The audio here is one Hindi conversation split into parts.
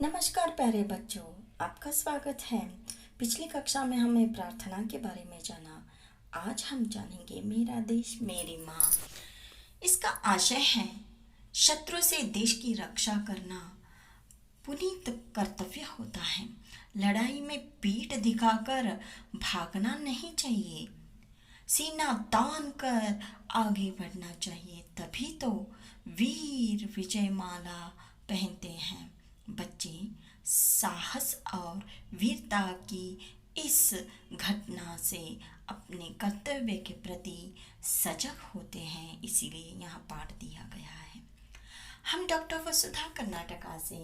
नमस्कार प्यारे बच्चों, आपका स्वागत है। पिछली कक्षा में हमने प्रार्थना के बारे में जाना। आज हम जानेंगे मेरा देश मेरी माँ। इसका आशय है शत्रु से देश की रक्षा करना पुनीत कर्तव्य होता है। लड़ाई में पीठ दिखाकर भागना नहीं चाहिए, सीना तान कर आगे बढ़ना चाहिए, तभी तो वीर विजय माला पहनते हैं। बच्चे साहस और वीरता की इस घटना से अपने कर्तव्य के प्रति सजग होते हैं, इसीलिए यहाँ पाठ दिया गया है। हम डॉक्टर वसुधा कर्नाटका से।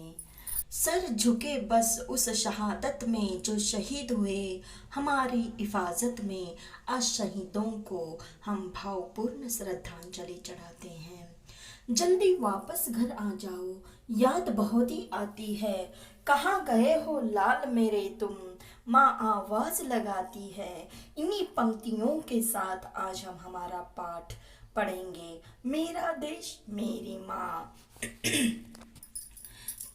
सर झुके बस उस शहादत में जो शहीद हुए हमारी हिफाजत में, आज शहीदों को हम भावपूर्ण श्रद्धांजलि चढ़ाते हैं। जल्दी वापस घर आ जाओ, याद बहुत ही आती है, कहाँ गए हो लाल मेरे तुम, माँ आवाज लगाती है। इन्हीं पंक्तियों के साथ आज हम हमारा पाठ पढ़ेंगे, मेरा देश मेरी माँ।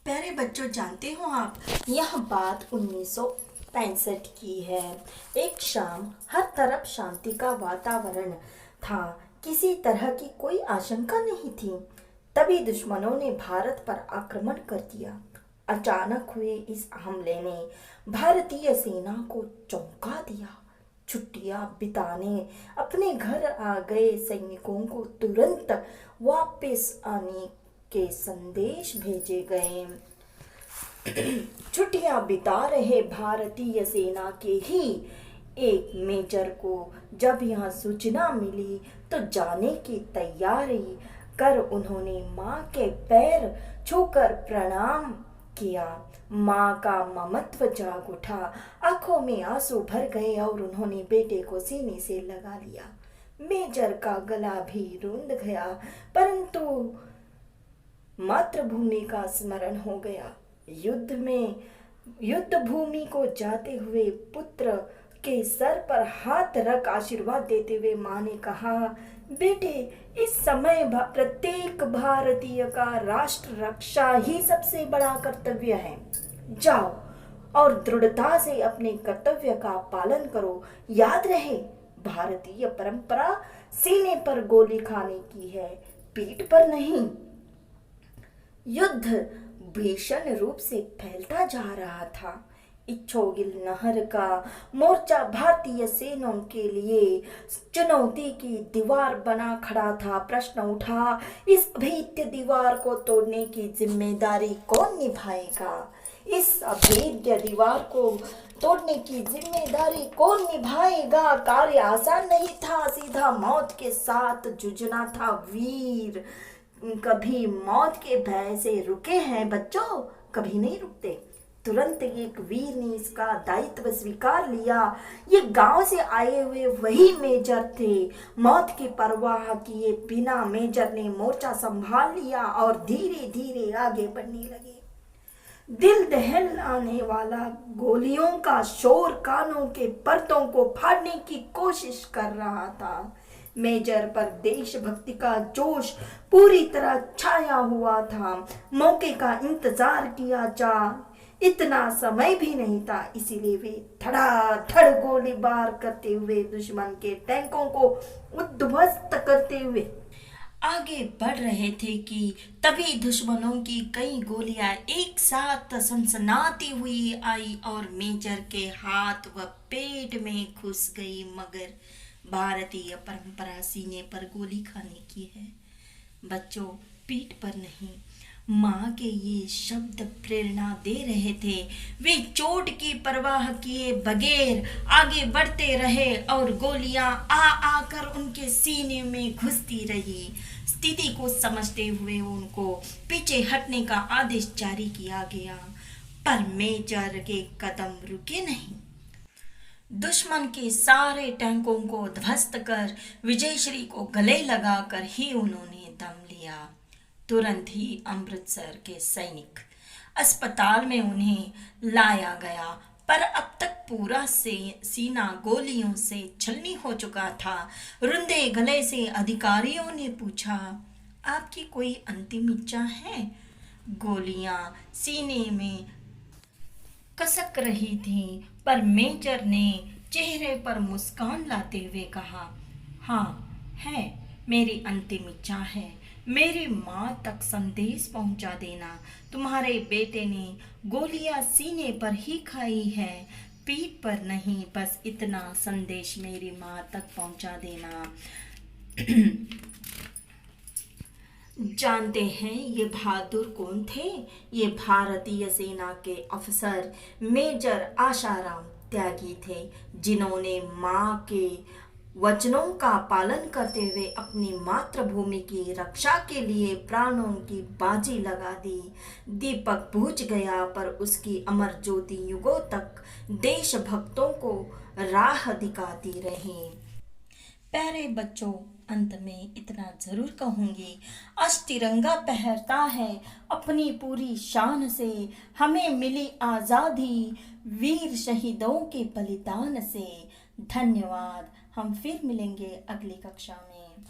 प्यारे बच्चों, जानते हो आप, यह बात 1965 की है। एक शाम हर तरफ शांति का वातावरण था, किसी तरह की कोई आशंका नहीं थी। तभी दुश्मनों ने भारत पर आक्रमण कर दिया। अचानक हुए इस हमले ने भारतीय सेना को चौंका दिया। छुट्टियां बिताने अपने घर आ गए सैनिकों को तुरंत वापस आने के संदेश भेजे गए। छुट्टियां बिता रहे भारतीय सेना के ही एक मेजर को जब यह सूचना मिली तो जाने की तैयारी कर उन्होंने माँ के पैर छूकर प्रणाम किया। माँ का ममत्व जाग उठा, आंखों में आंसू भर गए और उन्होंने बेटे को सीने से लगा लिया। मेजर का गला भी रुंध गया, परंतु मातृभूमि का स्मरण हो गया। युद्ध भूमि को जाते हुए पुत्र के सर पर हाथ रख आशीर्वाद देते हुए माँ ने कहा, बेटे, इस समय प्रत्येक भारतीय का राष्ट्र रक्षा ही सबसे बड़ा कर्तव्य है। जाओ और दृढ़ता से अपने कर्तव्य का पालन करो। याद रहे, भारतीय परंपरा सीने पर गोली खाने की है, पीठ पर नहीं। युद्ध भीषण रूप से फैलता जा रहा था। इच्छोगिल नहर का मोर्चा भारतीय सेनाओं के लिए चुनौती की दीवार बना खड़ा था। प्रश्न उठा, इस अभेद्य दीवार को तोड़ने की जिम्मेदारी कौन निभाएगा? इस अभेद्य दीवार को तोड़ने की जिम्मेदारी कौन निभाएगा? कार्य आसान नहीं था, सीधा मौत के साथ जूझना था। वीर कभी मौत के भय से रुके हैं बच्चों? कभी नहीं रुकते। तुरंत एक वीर ने इसका दायित्व स्वीकार लिया। ये गांव से आए हुए वही मेजर थे। मौत की परवाह किए बिना मेजर ने मोर्चा संभाल लिया और धीरे धीरे आगे बढ़ने लगे। दिल दहलाने वाला गोलियों का शोर कानों के पर्दों को फाड़ने की कोशिश कर रहा था। मेजर पर देशभक्ति का जोश पूरी तरह छाया हुआ था। मौके का इंतजार किया जा इतना समय भी नहीं था, इसीलिए वे धड़ाधड़ गोलीबार करते हुए दुश्मन के टैंकों को उद्ध्वस्त करते हुए आगे बढ़ रहे थे कि तभी दुश्मनों की कई गोलियां एक साथ सनसनाती हुई आई और मेजर के हाथ व पेट में घुस गई। मगर भारतीय परंपरा सीने पर गोली खाने की है बच्चों, पीठ पर नहीं। माँ के ये शब्द प्रेरणा दे रहे थे। वे चोट की परवाह किए बगैर आगे बढ़ते रहे और गोलियां आ आकर उनके सीने में घुसती रही। स्थिति को समझते हुए उनको पीछे हटने का आदेश जारी किया गया, पर मेजर के कदम रुके नहीं। दुश्मन के सारे टैंकों को ध्वस्त कर विजयश्री को गले लगाकर ही उन्होंने दम लिया। तुरंत ही अमृतसर के सैनिक अस्पताल में उन्हें लाया गया, पर अब तक पूरा सीना गोलियों से छलनी हो चुका था। रुंधे गले से अधिकारियों ने पूछा, आपकी कोई अंतिम इच्छा है? गोलियां सीने में कसक रही थीं, पर मेजर ने चेहरे पर मुस्कान लाते हुए कहा, हाँ है, मेरी अंतिम इच्छा है। मेरी माँ तक संदेश पहुंचा देना। तुम्हारे बेटे ने गोलियां सीने पर ही खाई है, पीठ पर नहीं। बस इतना संदेश मेरी माँ तक पहुंचा देना। जानते हैं ये बहादुर कौन थे? ये भारतीय सेना के अफसर मेजर आशाराम त्यागी थे, जिन्होंने माँ के वचनों का पालन करते हुए अपनी मातृभूमि की रक्षा के लिए प्राणों की बाजी लगा दी। दीपक बुझ गया, पर उसकी अमर ज्योति युगों तक देशभक्तों को राह दिखाती रही। प्यारे बच्चों, अंत में इतना जरूर कहूंगी, आज तिरंगा फहरता है अपनी पूरी शान से। हमें मिली आज़ादी वीर शहीदों के बलिदान से। धन्यवाद। हम फिर मिलेंगे अगली कक्षा में।